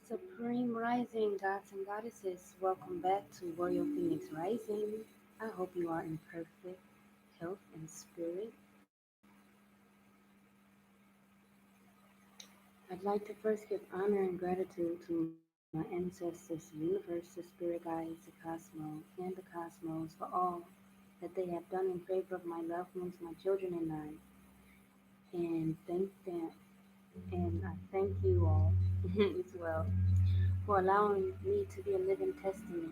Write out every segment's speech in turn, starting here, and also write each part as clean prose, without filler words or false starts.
Supreme Rising, gods and goddesses, welcome back to Royal Phoenix Rising. I hope you are in perfect health and spirit. I'd like to first give honor and gratitude to my ancestors, the universe, the spirit guides, the cosmos, and the cosmos for all that they have done in favor of my loved ones, my children, and I. And thank them, and I thank you all as well for allowing me to be a living testament.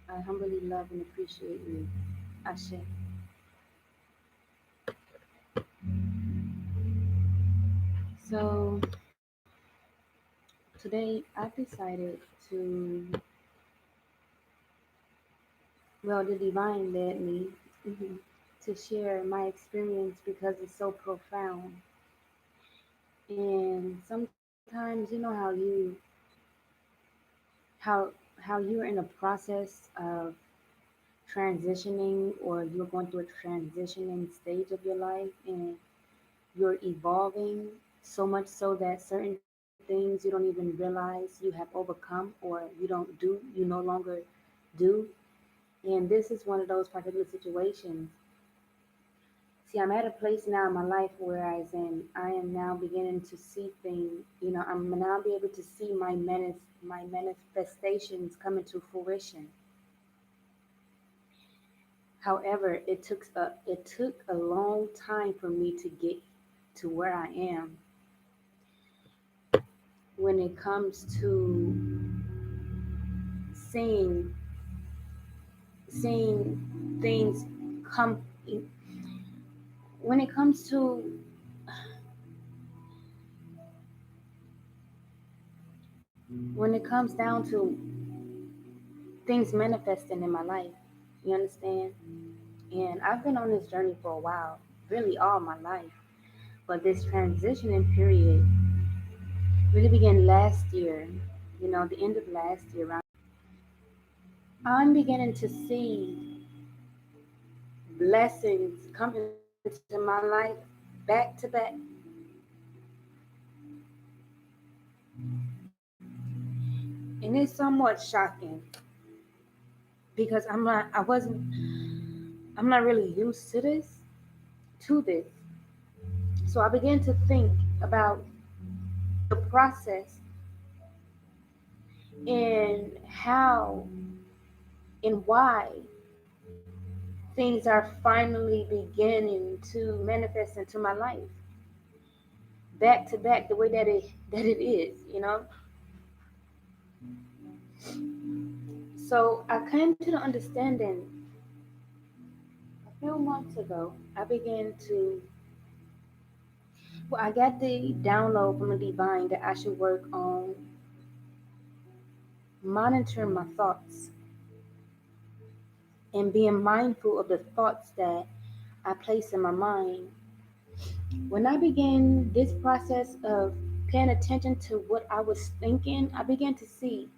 I humbly love and appreciate you. Ashe. So today I've decided to, well, the divine led me to share my experience because it's so profound. And sometimes you know how how you're in a process of transitioning, or you're going through a transitioning stage of your life, and you're evolving so much so that certain things you don't even realize you have overcome, or you don't do, you no longer do. And this is one of those particular situations. See, I'm at a place now in my life where I am now beginning to see things, I'm now be able to see my manifestations coming to fruition. However, it took a long time for me to get to where I am when it comes to seeing seeing things come, when it comes to when it comes down to things manifesting in my life. You understand? And I've been on this journey for a while, really all my life. But this transitioning period really began last year, the end of last year. I'm beginning to see blessings come into my life back to back. And it's somewhat shocking because I'm not really used to this. So I began to think about the process and how and why things are finally beginning to manifest into my life back to back the way that it is. So I came to the understanding a few months ago. I got the download from the divine that I should work on monitoring my thoughts and being mindful of the thoughts that I place in my mind. When I began this process of paying attention to what I was thinking, I began to see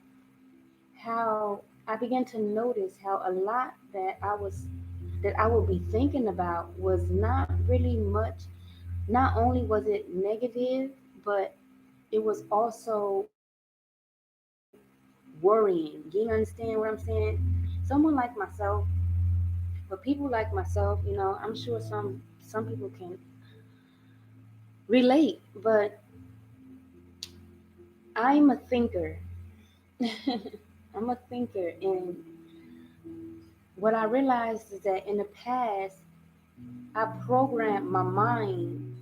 how I began to notice how a lot that I would be thinking about was not really much. Not only was it negative, but it was also worrying. Do you understand what I'm saying? Someone like myself, but people like myself, I'm sure some people can relate, but I'm a thinker. I'm a thinker, and what I realized is that in the past, I programmed my mind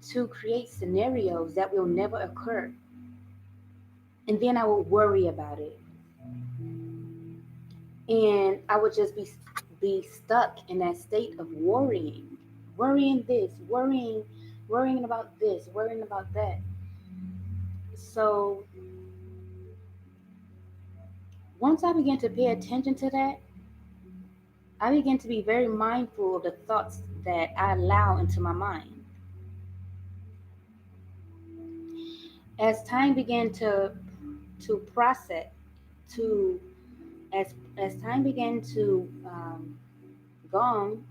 to create scenarios that will never occur, and then I would worry about it, and I would just be stuck in that state of worrying this, worrying about this, worrying about that. So once I began to pay attention to that, I began to be very mindful of the thoughts that I allow into my mind. As time began to process, to as time began to go on,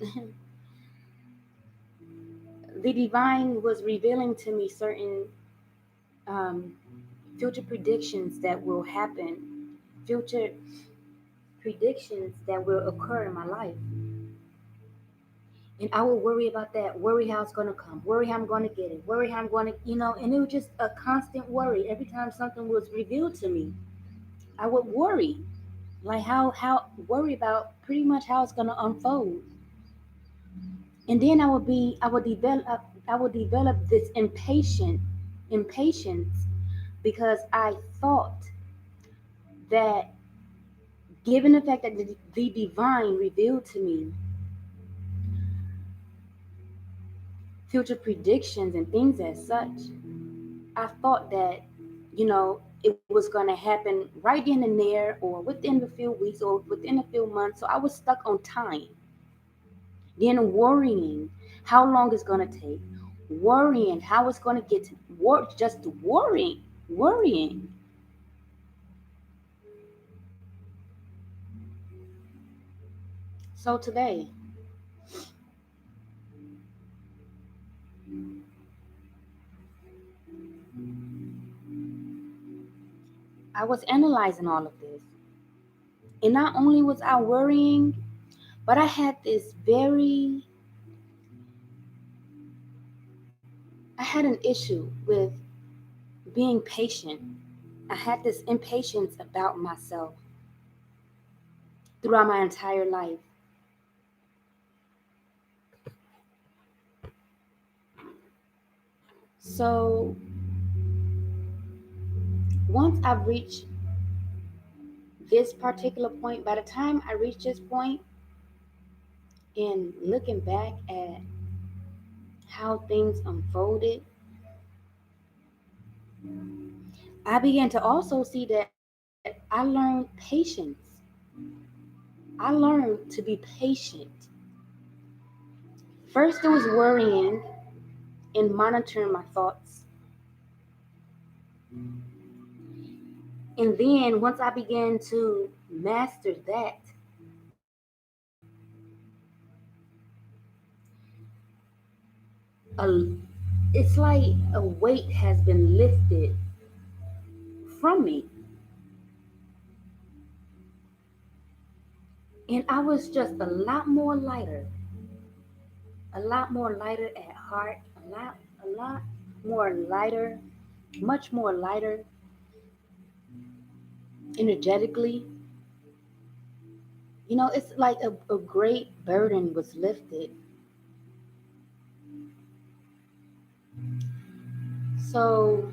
the divine was revealing to me certain um, future predictions that will happen, future predictions that will occur in my life. And I would worry about that, worry how it's going to come, worry how I'm going to get it, worry how I'm going to, and it was just a constant worry. Every time something was revealed to me, I would worry, like worry about pretty much how it's going to unfold. And then I would develop this impatience because I thought that given the fact that the divine revealed to me future predictions and things as such, I thought that, it was going to happen right then and there or within a few weeks or within a few months. So I was stuck on time. Then worrying how long it's going to take, worrying how it's going to get to work, just worrying. So today, I was analyzing all of this. And not only was I worrying, but I had I had an issue with being patient. I had this impatience about myself throughout my entire life. So once I reached this particular point, by the time I reached this point, and looking back at how things unfolded, I began to also see that I learned patience. I learned to be patient. First, it was worrying and monitoring my thoughts. And then, once I began to master that, a, it's like a weight has been lifted from me. And I was just a lot more lighter at heart, a lot more lighter, much more lighter energetically. It's like a great burden was lifted. So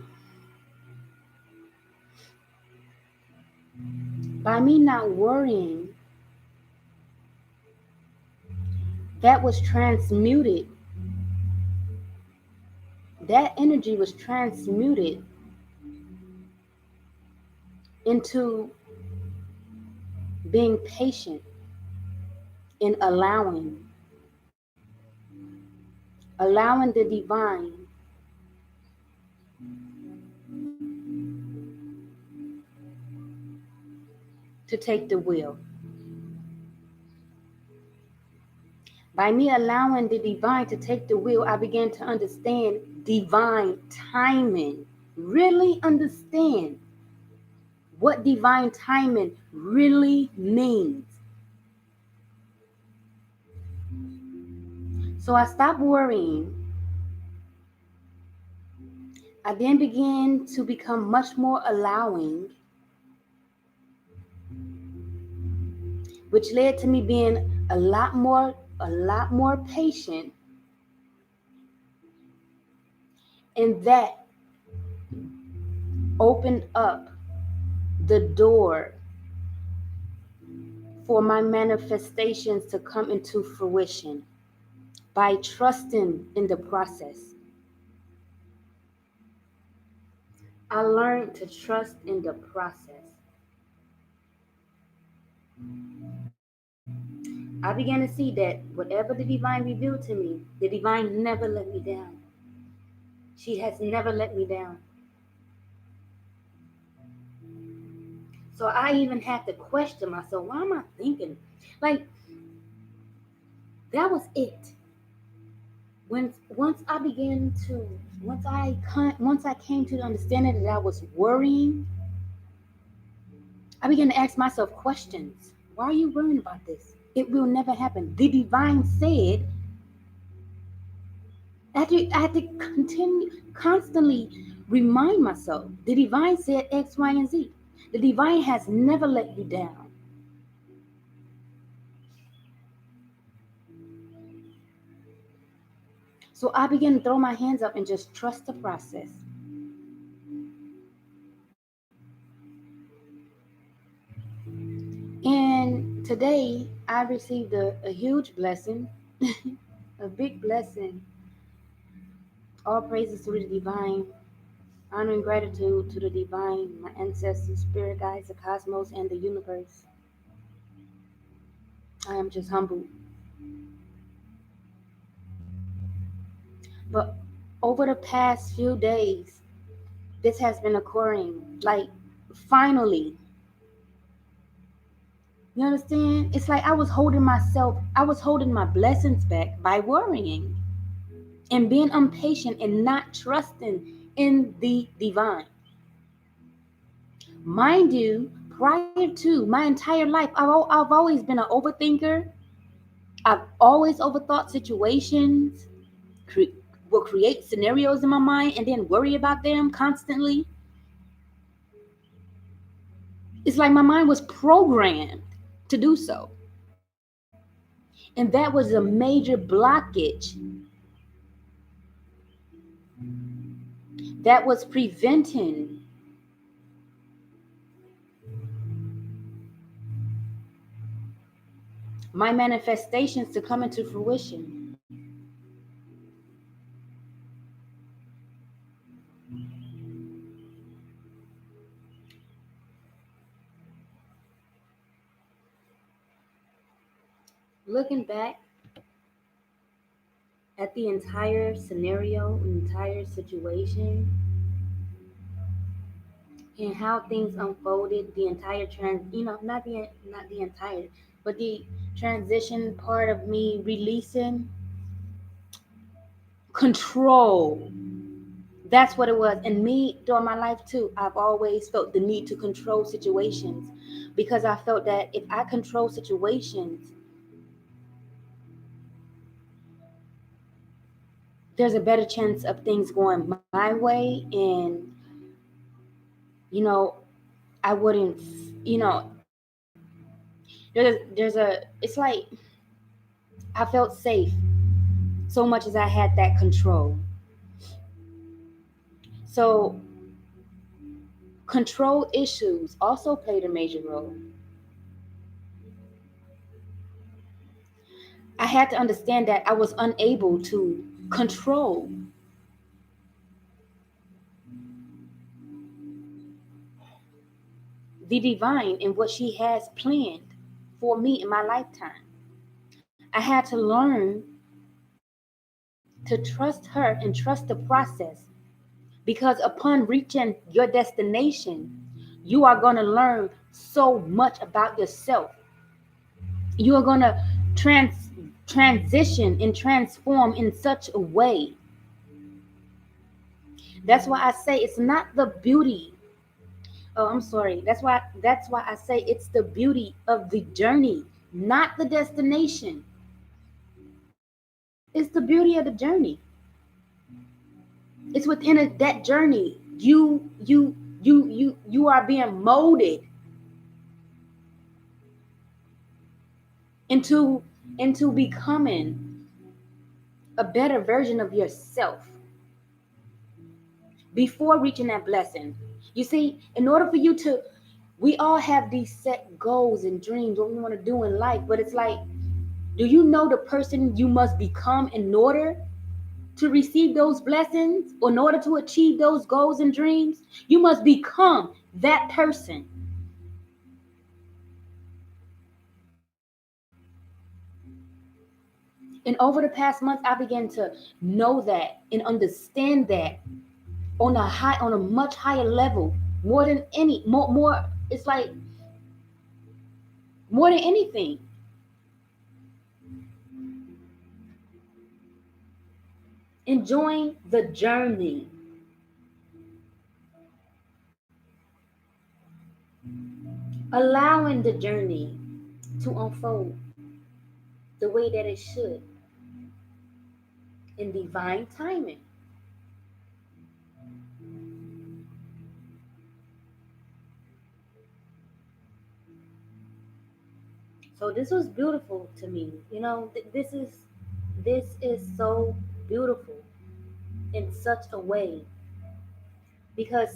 by me not worrying, that was transmuted. That energy was transmuted into being patient and allowing the divine to take the wheel. By me allowing the divine to take the wheel, I began to understand divine timing. Really understand what divine timing really means. So I stopped worrying. I then began to become much more allowing, which led to me being a lot more patient. And that opened up the door for my manifestations to come into fruition by trusting in the process. I learned to trust in the process. I began to see that whatever the divine revealed to me, the divine never let me down. She has never let me down. So I even had to question myself, why am I thinking? Like, that was it. Once I began to once I came to the understanding that I was worrying, I began to ask myself questions. Why are you worrying about this? It will never happen. The divine said. I had to constantly remind myself. The divine said X, Y, and Z. The divine has never let you down. So I began to throw my hands up and just trust the process. And today I received a huge blessing, a big blessing. All praises to the divine, honor and gratitude to the divine, my ancestors, spirit guides, the cosmos, and the universe. I am just humbled. But over the past few days, this has been occurring. Like, finally, you understand? It's like I was holding my blessings back by worrying and being impatient and not trusting in the divine. Mind you, prior to my entire life, I've always been an overthinker. I've always overthought situations, cre- will create scenarios in my mind and then worry about them constantly. It's like my mind was programmed to do so. And that was a major blockage that was preventing my manifestations to come into fruition. Looking back at the entire scenario, entire situation, and how things unfolded, the entire not the entire, but the transition part of me releasing control. That's what it was. And me during my life too, I've always felt the need to control situations because I felt that if I control situations, there's a better chance of things going my way. And, you know, I wouldn't, you know, it's like I felt safe so much as I had that control. So control issues also played a major role. I had to understand that I was unable to control the divine and what she has planned for me in my lifetime. I had to learn to trust her and trust the process because upon reaching your destination, you are going to learn so much about yourself. You are going to transition and transform in such a way. That's why I say it's not the beauty. Oh, I'm sorry. That's why I say it's the beauty of the journey, not the destination. It's the beauty of the journey. It's within that journey. You are being molded into becoming a better version of yourself before reaching that blessing. You see, in order for you to, we all have these set goals and dreams, what we want to do in life, but it's like, do you know the person you must become in order to receive those blessings, or in order to achieve those goals and dreams? You must become that person. And over the past month, I began to know that and understand that on a much higher level, more than any more. It's like more than anything. enjoying the journey, allowing the journey to unfold the way that it should in divine timing. So this was beautiful to me. This is so beautiful in such a way because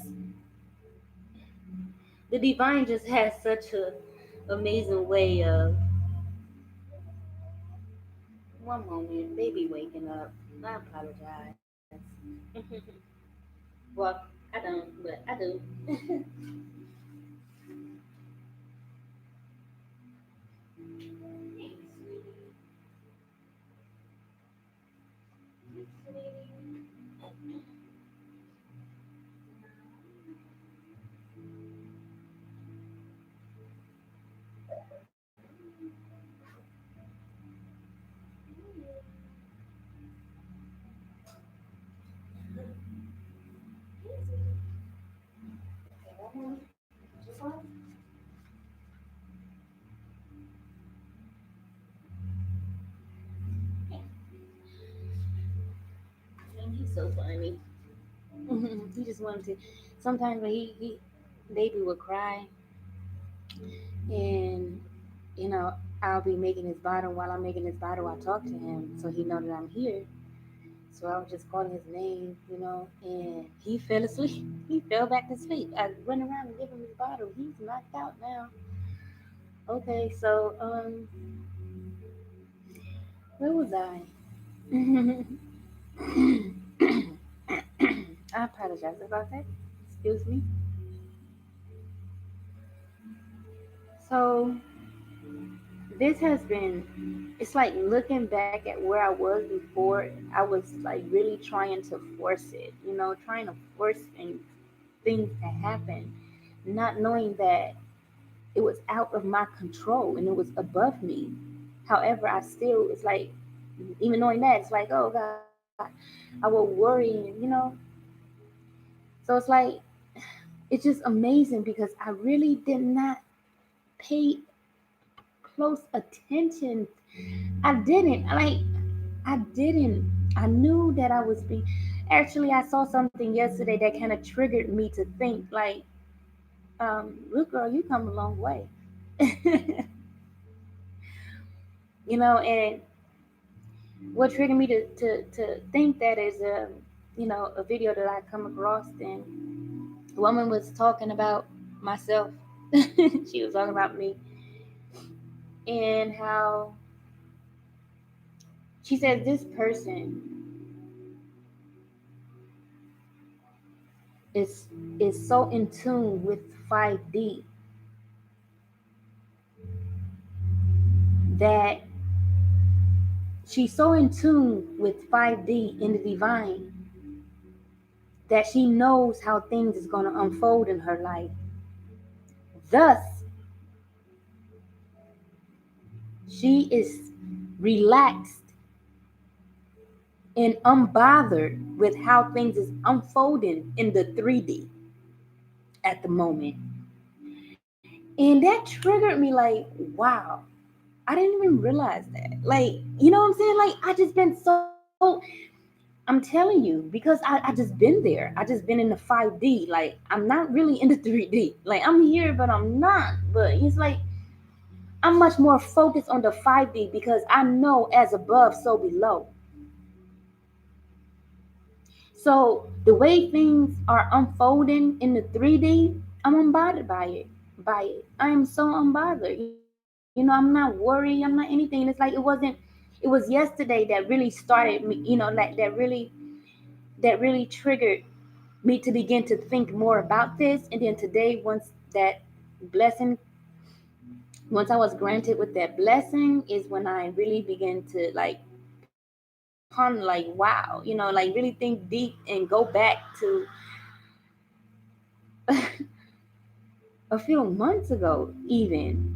the divine just has such a amazing way of, one moment, baby waking up. I apologize. Well, I don't, but I do. Hey, sweetie. Hey, sweetie. And he's so funny. He just wanted to. Sometimes when he baby would cry, and you know I'll be making his bottle. While I'm making his bottle, I talk to him so he know that I'm here. So I was just calling his name, and he fell asleep. He fell back to sleep. I went around and gave him his bottle. He's knocked out now. Okay, so where was I? I apologize about that. Excuse me. So this has been, it's like looking back at where I was before. I was like really trying to force it, trying to force things to happen, not knowing that it was out of my control and it was above me. However, I still, it's like, even knowing that, it's like, oh God, I will worry, So it's like, it's just amazing because I really did not pay close attention. I didn't. I didn't. I knew that I was being. Actually, I saw something yesterday that kind of triggered me to think, like, look, girl, you come a long way. And what triggered me to think that is a video that I come across, and the woman was talking about myself. She was talking about me and how she said this person is is so in tune with 5D that she's so in tune with 5D in the divine that she knows how things is going to unfold in her life. Thus, she is relaxed and unbothered with how things is unfolding in the 3D at the moment. And that triggered me like, wow, I didn't even realize that. Like, you know what I'm saying? Like, I just been I'm telling you, because I just been there. I just been in the 5D. Like, I'm not really in the 3D. Like, I'm here, but I'm not. But it's like, I'm much more focused on the 5D because I know as above, so below. So the way things are unfolding in the 3D, I'm unbothered by it. I am so unbothered. I'm not worried. I'm not anything. It's like it was yesterday that really started me, like that really triggered me to begin to think more about this. And then today, blessing, once I was granted with that blessing, is when I really began to like ponder, like, wow, like really think deep and go back to a few months ago, even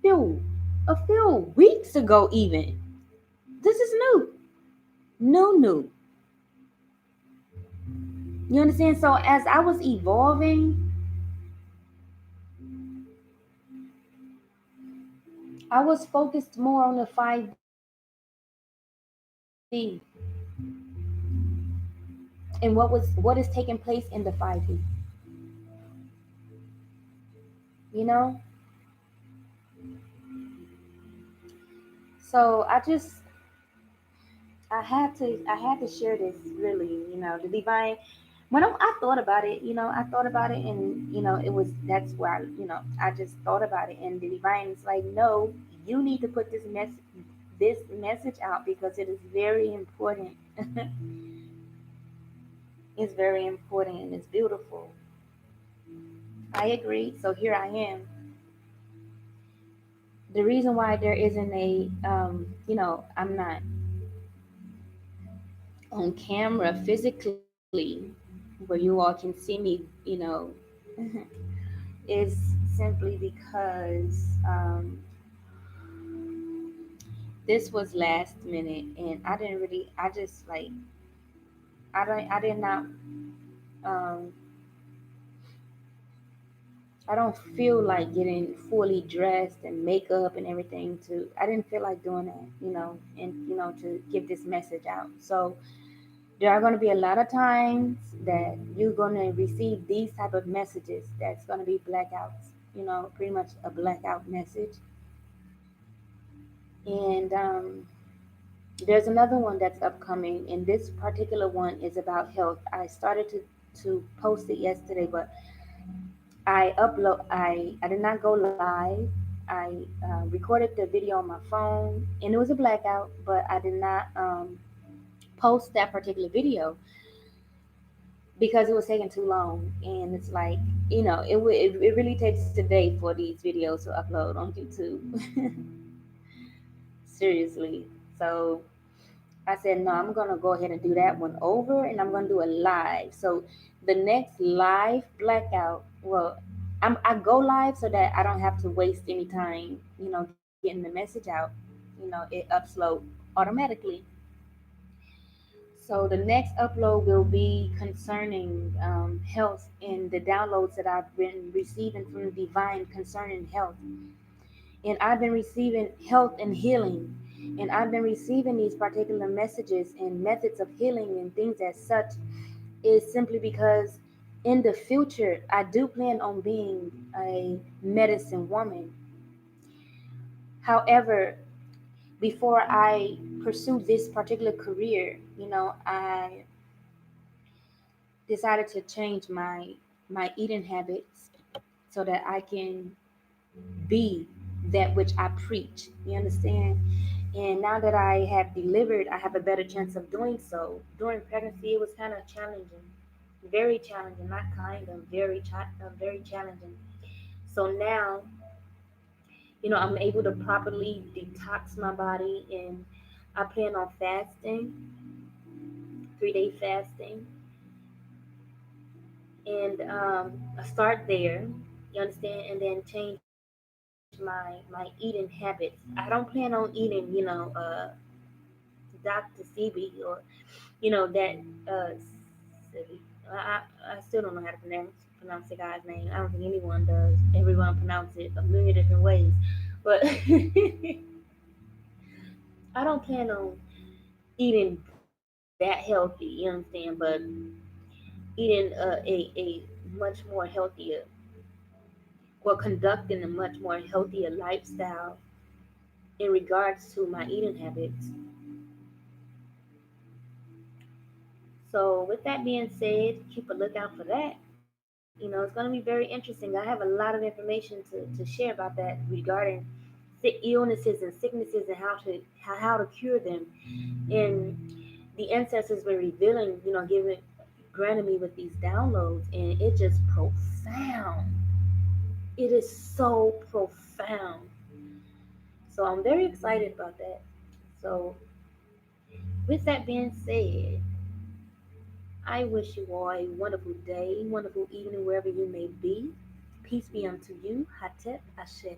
few a few weeks ago, even. This is new. No new. You understand? So as I was evolving, I was focused more on the 5D and what is taking place in the 5D. You know? So I had to share this really, the divine when I thought about it, I thought about it and it was that's where I just thought about it and the divine's like, no, you need to put this message out because it is very important. It's very important and it's beautiful. I agree. So here I am. The reason why there isn't I'm not on camera physically where you all can see me, is simply because this was last minute and I just like, I did not, um, I don't feel like getting fully dressed and makeup and everything I didn't feel like doing that, and, to give this message out. So there are going to be a lot of times that you're going to receive these type of messages that's going to be blackouts, pretty much a blackout message. And there's another one that's upcoming, and this particular one is about health. I started to post it yesterday, but I did not go live. I recorded the video on my phone, and it was a blackout, but I did not post that particular video because it was taking too long. And it's like, it really takes a day for these videos to upload on YouTube. Seriously. So I said, no, I'm going to go ahead and do that one over and I'm going to do a live. So the next live blackout, well, I go live so that I don't have to waste any time, getting the message out. It upload automatically. So the next upload will be concerning health and the downloads that I've been receiving from the divine concerning health. And I've been receiving health and healing. And I've been receiving these particular messages and methods of healing and things as such is simply because in the future, I do plan on being a medicine woman. However, before I pursue this particular career, I decided to change my eating habits so that I can be that which I preach. You understand? And now that I have delivered, I have a better chance of doing so. During pregnancy, it was kind of challenging, very challenging, not kind of, very challenging. So now, I'm able to properly detox my body, and I plan on fasting, 3 day fasting, and I start there. You understand, and then change my eating habits. I don't plan on eating, Dr. CB or that city. I still don't know how to pronounce the guy's name. I don't think anyone does. Everyone pronounce it a million different ways, but I don't plan on eating that healthy. You understand? But eating a much more healthier, or conducting a much more healthier lifestyle in regards to my eating habits. So, with that being said, keep a lookout for that. It's going to be very interesting. I have a lot of information to share about that regarding illnesses and sicknesses and how to cure them. And the ancestors were revealing, giving granted me with these downloads, and it's just profound. It is so profound. So I'm very excited about that. So with that being said, I wish you all a wonderful day, wonderful evening, wherever you may be. Peace be unto you. Hatep Ashe.